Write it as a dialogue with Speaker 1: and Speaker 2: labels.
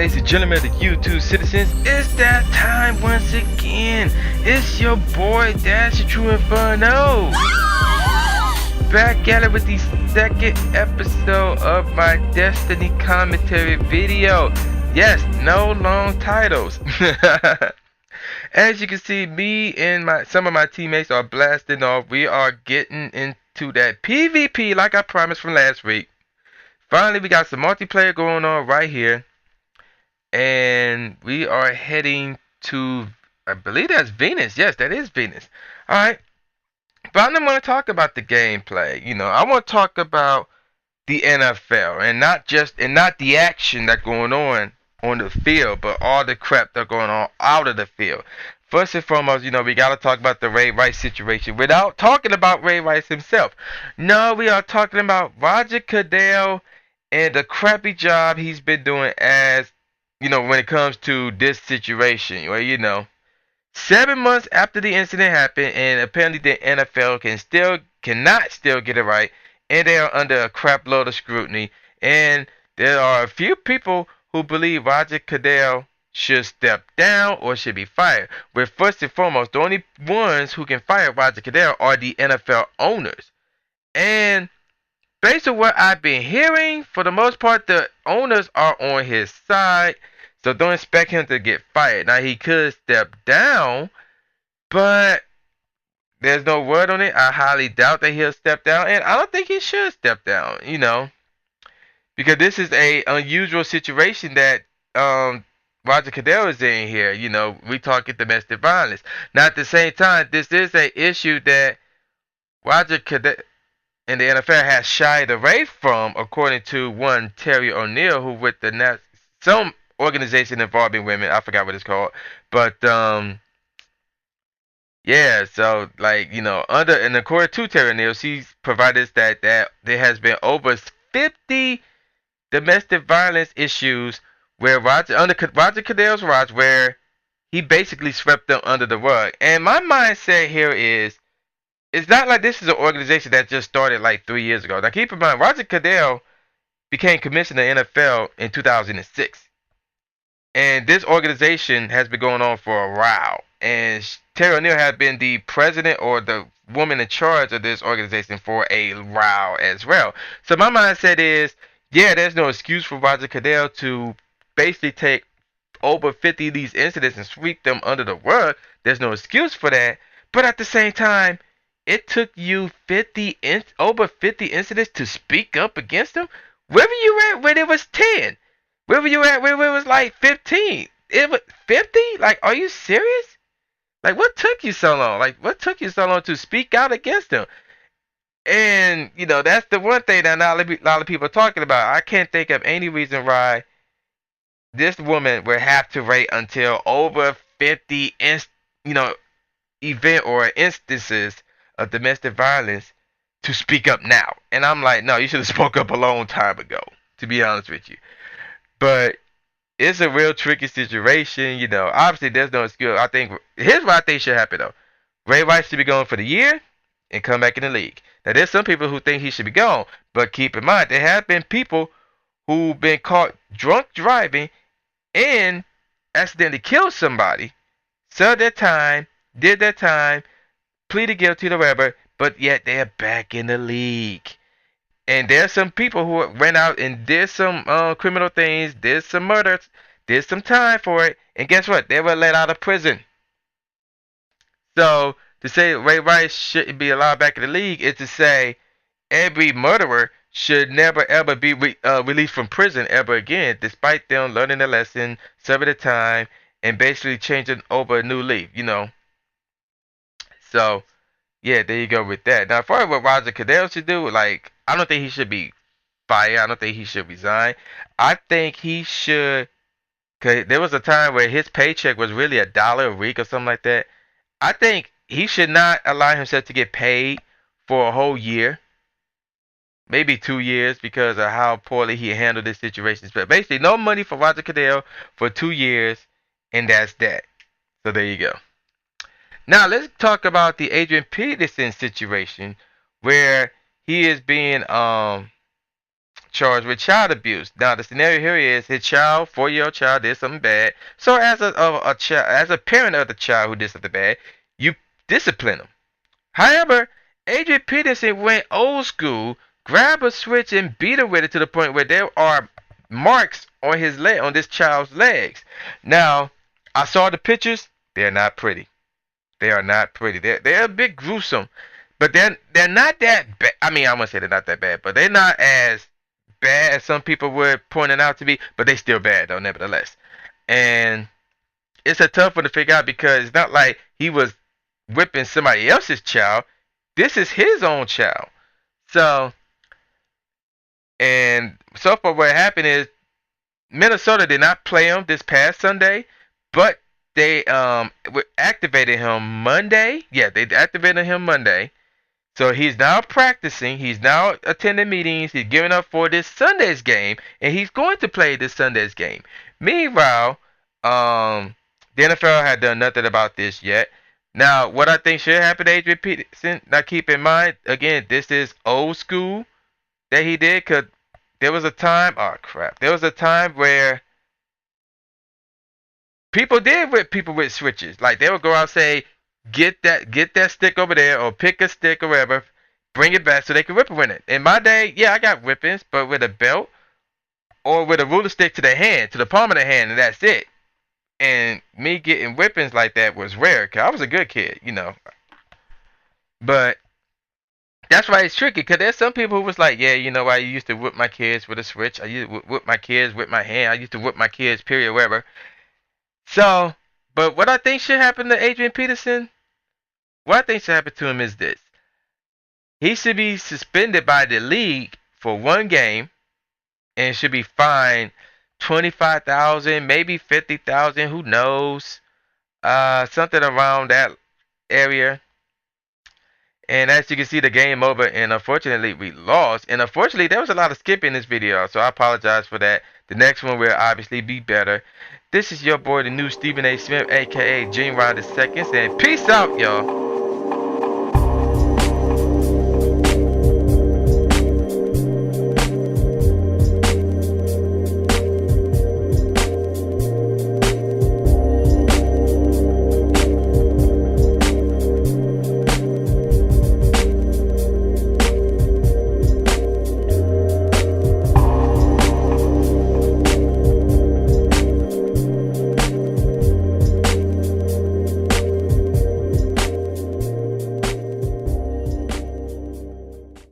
Speaker 1: ladies and gentlemen of the YouTube citizens, it's that time once again. It's your boy, Dash the Tru Inferno, back at it with the second episode of my Destiny commentary video. Yes, no long titles. As you can see, me and some of my teammates are blasting off. We are getting into that PvP like I promised from last week. Finally, we got some multiplayer going on right here. And we are heading to, I believe that's Venus. Yes, that is Venus. Alright. But I'm not going to talk about the gameplay. I want to talk about the NFL. And not the action that's going on the field. But all the crap that's going on out of the field. First and foremost, we got to talk about the Ray Rice situation. Without talking about Ray Rice himself. No, we are talking about Roger Goodell and the crappy job he's been doing as, when it comes to this situation. Well, 7 months after the incident happened, and apparently the NFL cannot still get it right, and they are under a crap load of scrutiny. And there are a few people who believe Roger Goodell should step down or should be fired. But first and foremost, the only ones who can fire Roger Goodell are the NFL owners. And based on what I've been hearing, for the most part, the owners are on his side. So don't expect him to get fired. Now, he could step down, but there's no word on it. I highly doubt that he'll step down. And I don't think he should step down, because this is a unusual situation that Roger Goodell is in here. We talking domestic violence. Now, at the same time, this is an issue that Roger Goodell and the NFL has shied away from, according to one Terry O'Neill, who with some organization involving women. I forgot what it's called, but yeah. So and according to Terry O'Neill, she's provided us that there has been over 50 domestic violence issues where Roger Goodell's watch, where he basically swept them under the rug. And my mindset here is, it's not like this is an organization that just started like 3 years ago. Now keep in mind, Roger Goodell became commissioner of the NFL in 2006. And this organization has been going on for a while. And Terry O'Neill has been the president or the woman in charge of this organization for a while as well. So my mindset is, yeah, there's no excuse for Roger Goodell to basically take over 50 of these incidents and sweep them under the rug. There's no excuse for that. But at the same time, it took you over 50 incidents to speak up against them? Where were you at when it was 10? Where were you at when it was like 15? It was 50? Like, are you serious? Like, what took you so long? Like, what took you so long to speak out against them? And, that's the one thing that a lot of people are talking about. I can't think of any reason why this woman would have to wait until over 50 event or instances of domestic violence to speak up now. And I'm like, no, you should have spoke up a long time ago, to be honest with you. But it's a real tricky situation. Obviously there's no excuse. Here's what I think should happen though. Ray Rice should be gone for the year and come back in the league. Now there's some people who think he should be gone, but keep in mind there have been people who've been caught drunk driving and accidentally killed somebody, served their time, did their time, pleaded guilty to whatever, but yet they're back in the league. And there's some people who went out and did some criminal things, did some murders, did some time for it, and guess what? They were let out of prison. So to say Ray Rice shouldn't be allowed back in the league is to say every murderer should never ever be released from prison ever again, despite them learning a lesson, serving the time, and basically changing over a new leaf. So, yeah, there you go with that. Now, as far as what Roger Goodell should do, I don't think he should be fired. I don't think he should resign. I think he should, because there was a time where his paycheck was really $1 a week or something like that. I think he should not allow himself to get paid for a whole year, maybe 2 years, because of how poorly he handled this situation. But basically, no money for Roger Goodell for 2 years, and that's that. So there you go. Now, let's talk about the Adrian Peterson situation, where he is being charged with child abuse. Now the scenario here is his child, 4-year-old child, did something bad. So as as a parent of the child who did something bad, you discipline him. However, Adrian Peterson went old school, grabbed a switch and beat him with it to the point where there are marks on his leg, on this child's legs. Now, I saw the pictures. They're not pretty. They are not pretty. They're a bit gruesome, but they're not that bad. I mean, I wouldn't say they're not that bad, but they're not as bad as some people were pointing out to be. But they still bad though, nevertheless. And it's a tough one to figure out because it's not like he was whipping somebody else's child. This is his own child. So, and so far what happened is Minnesota did not play him this past Sunday, but they activated him Monday. Yeah, they activated him Monday. So he's now practicing. He's now attending meetings. He's giving up for this Sunday's game, and he's going to play this Sunday's game. Meanwhile, the NFL had done nothing about this yet. Now, what I think should happen to Adrian Peterson, now keep in mind, again, this is old school that he did, because there was a time, oh crap, there was a time where people did whip people with switches. Like, they would go out and say, get that stick over there, or pick a stick or whatever, bring it back so they can whip it with it. In my day, yeah, I got whippings, but with a belt, or with a ruler stick to the hand, to the palm of the hand, and that's it. And me getting whippings like that was rare, because I was a good kid, you know. But that's why it's tricky, because there's some people who was like, yeah, you know, I used to whip my kids with a switch. I used to whip my kids with my hand. I used to whip my kids, period, whatever. So, but what I think should happen to Adrian Peterson, what I think should happen to him is this. He should be suspended by the league for one game, and should be fined 25,000, maybe 50,000, who knows, something around that area. And as you can see, the game over, and unfortunately we lost. And unfortunately, there was a lot of skipping in this video, so I apologize for that. The next one will obviously be better. This is your boy, the new Stephen A. Smith, aka Gene Ron II, saying peace out, y'all.